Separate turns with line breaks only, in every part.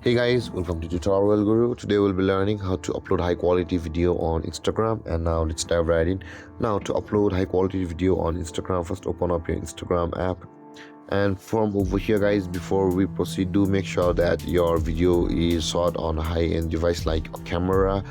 Hey guys, welcome to Tutorial Guru. Today we'll be learning how to upload high quality video on Instagram, and now let's dive right in. Now to upload high quality video on Instagram, first open up your Instagram app, and from over here guys, before we proceed, do make sure that your video is shot on a high-end device like a camera.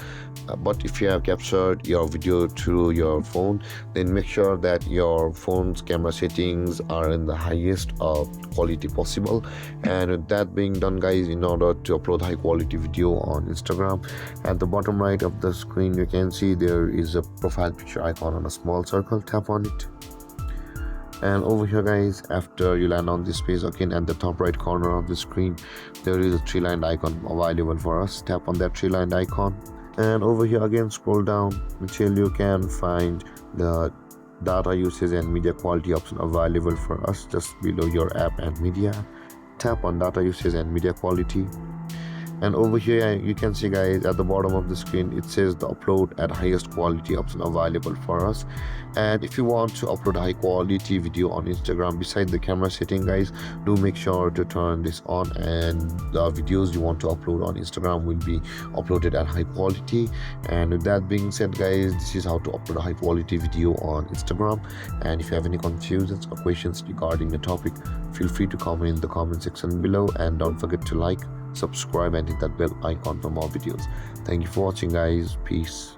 But if you have captured your video through your phone, then make sure that your phone's camera settings are in the highest quality possible. And with that being done guys, in order to upload high quality video on Instagram, at the bottom right of the screen you can see there is a profile picture icon on a small circle. Tap on it, and over here guys, after you land on this page, again at the top right corner of the screen there is a three-lined icon available for us. Tap on that three-lined icon, and over here again scroll down until you can find the data usage and media quality option available for us just below your app and media. Tap on data usage and media quality, and over here you can see guys at the bottom of the screen it says the upload at highest quality option available for us. And if you want to upload high quality video on Instagram, beside the camera setting guys, do make sure to turn this on, and the videos you want to upload on Instagram will be uploaded at high quality. And with that being said guys, this is how to upload a high quality video on Instagram. And if you have any confusions or questions regarding the topic, feel free to comment in the comment section below, and don't forget to like, subscribe and hit that bell icon for more videos. Thank you for watching guys. Peace.